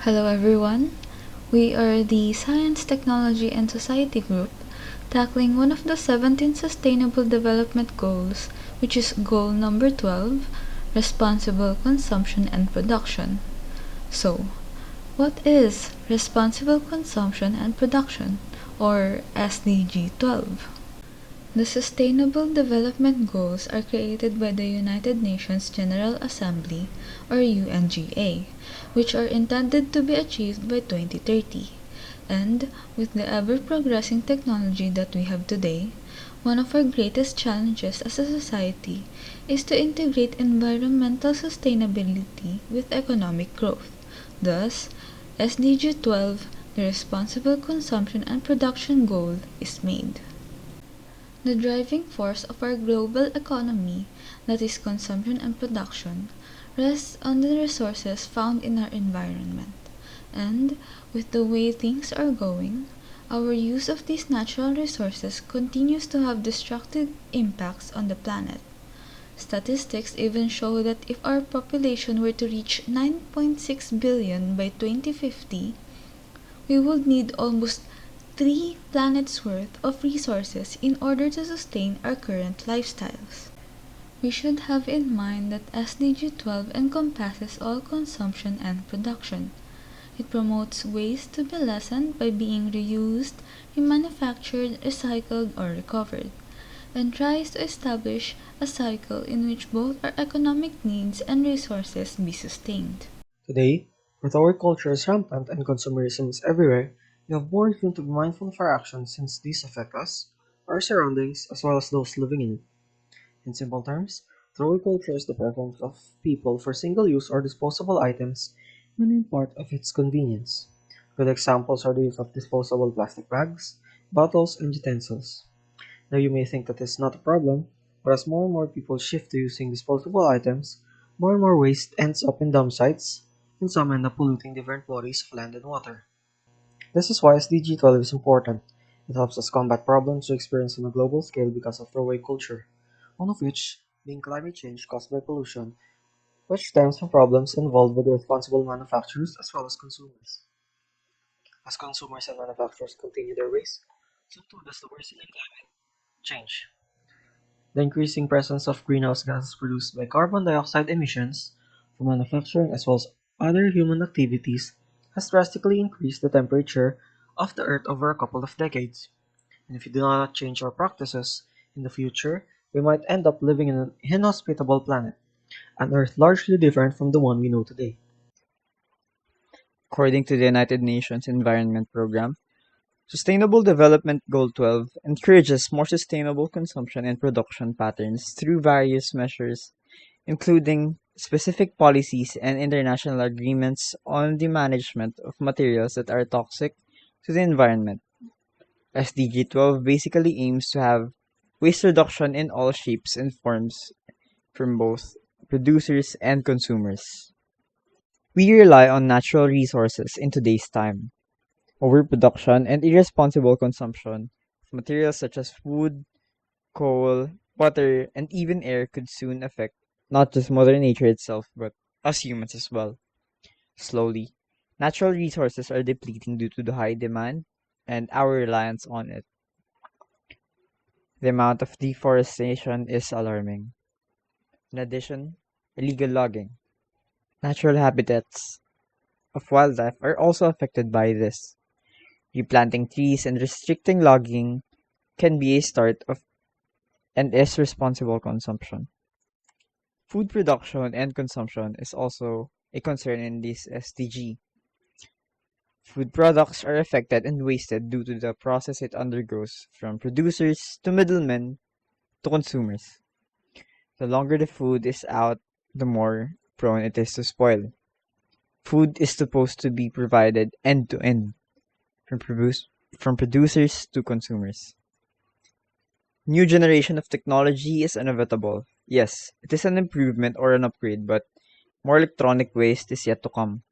Hello everyone. We are the Science, Technology and Society group tackling one of the 17 Sustainable Development Goals, which is goal number 12, responsible consumption and production. So, what is responsible consumption and production, or SDG 12? The Sustainable Development Goals are created by the United Nations General Assembly, or UNGA, which are intended to be achieved by 2030. And with the ever-progressing technology that we have today, one of our greatest challenges as a society is to integrate environmental sustainability with economic growth. Thus, SDG 12, the Responsible Consumption and Production Goal, is made. The driving force of our global economy, that is consumption and production, rests on the resources found in our environment. And with the way things are going, our use of these natural resources continues to have destructive impacts on the planet. Statistics even show that if our population were to reach 9.6 billion by 2050, we would need almost 3 planets worth of resources in order to sustain our current lifestyles. We should have in mind that SDG 12 encompasses all consumption and production. It promotes waste to be lessened by being reused, remanufactured, recycled, or recovered, and tries to establish a cycle in which both our economic needs and resources be sustained. Today, with our culture is rampant and consumerism is everywhere, we have more reason to be mindful of our actions since these affect us, our surroundings, as well as those living in it. In simple terms, throwaway culture is the preference of people for single-use or disposable items when in part of its convenience. Good examples are the use of disposable plastic bags, bottles, and utensils. Now you may think that is not a problem, but as more and more people shift to using disposable items, more and more waste ends up in dump sites, and some end up polluting different bodies of land and water. This is why SDG 12 is important. It helps us combat problems we experience on a global scale because of throwaway culture, one of which being climate change caused by pollution, which stems from problems involved with irresponsible manufacturers as well as consumers. As consumers and manufacturers continue their waste, so too does the worsening climate change. The increasing presence of greenhouse gases produced by carbon dioxide emissions from manufacturing as well as other human activities has drastically increased the temperature of the Earth over a couple of decades. And if we do not change our practices in the future, we might end up living in an inhospitable planet, an Earth largely different from the one we know today. According to the United Nations Environment Programme, Sustainable Development Goal 12 encourages more sustainable consumption and production patterns through various measures, including specific policies and international agreements on the management of materials that are toxic to the environment. SDG 12 basically aims to have waste reduction in all shapes and forms from both producers and consumers. We rely on natural resources in today's time. Overproduction and irresponsible consumption of materials such as wood, coal, water, and even air could soon affect not just Mother Nature itself, but us humans as well. Slowly, natural resources are depleting due to the high demand and our reliance on it. The amount of deforestation is alarming. In addition, illegal logging, natural habitats of wildlife are also affected by this. Replanting trees and restricting logging can be a start of and is responsible consumption. Food production and consumption is also a concern in this SDG. Food products are affected and wasted due to the process it undergoes from producers to middlemen to consumers. The longer the food is out, the more prone it is to spoil. Food is supposed to be provided end to end from from producers to consumers. New generation of technology is inevitable. Yes, it is an improvement or an upgrade, but more electronic waste is yet to come.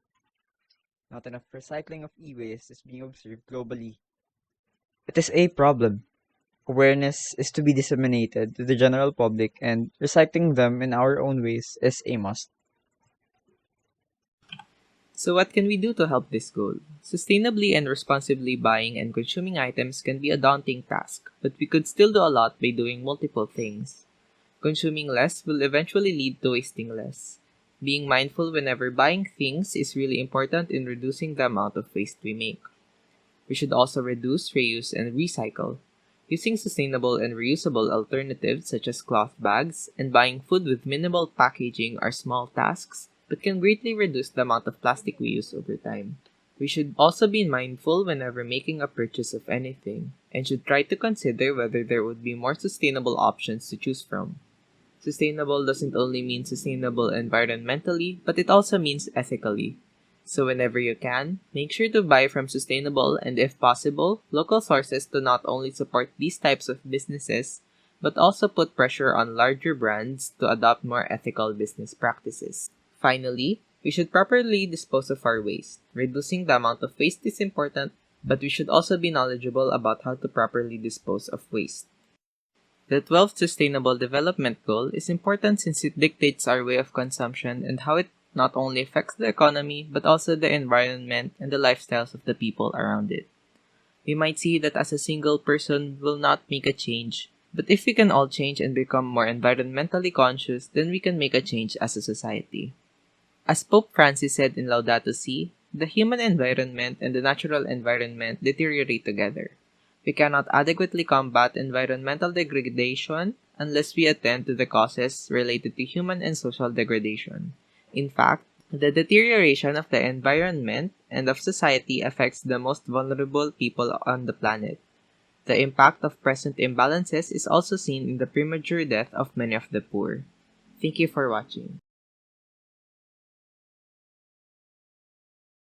Not enough recycling of e-waste is being observed globally. It is a problem. Awareness is to be disseminated to the general public, and recycling them in our own ways is a must. So what can we do to help this goal? Sustainably and responsibly buying and consuming items can be a daunting task, but we could still do a lot by doing multiple things. Consuming less will eventually lead to wasting less. Being mindful whenever buying things is really important in reducing the amount of waste we make. We should also reduce, reuse, and recycle. Using sustainable and reusable alternatives such as cloth bags and buying food with minimal packaging are small tasks, but can greatly reduce the amount of plastic we use over time. We should also be mindful whenever making a purchase of anything, and should try to consider whether there would be more sustainable options to choose from. Sustainable doesn't only mean sustainable environmentally, but it also means ethically. So whenever you can, make sure to buy from sustainable and, if possible, local sources to not only support these types of businesses, but also put pressure on larger brands to adopt more ethical business practices. Finally, we should properly dispose of our waste. Reducing the amount of waste is important, but we should also be knowledgeable about how to properly dispose of waste. The 12th Sustainable Development Goal is important since it dictates our way of consumption and how it not only affects the economy but also the environment and the lifestyles of the people around it. We might see that as a single person will not make a change, but if we can all change and become more environmentally conscious, then we can make a change as a society. As Pope Francis said in Laudato Si, the human environment and the natural environment deteriorate together. We cannot adequately combat environmental degradation unless we attend to the causes related to human and social degradation. In fact, the deterioration of the environment and of society affects the most vulnerable people on the planet. The impact of present imbalances is also seen in the premature death of many of the poor. Thank you for watching.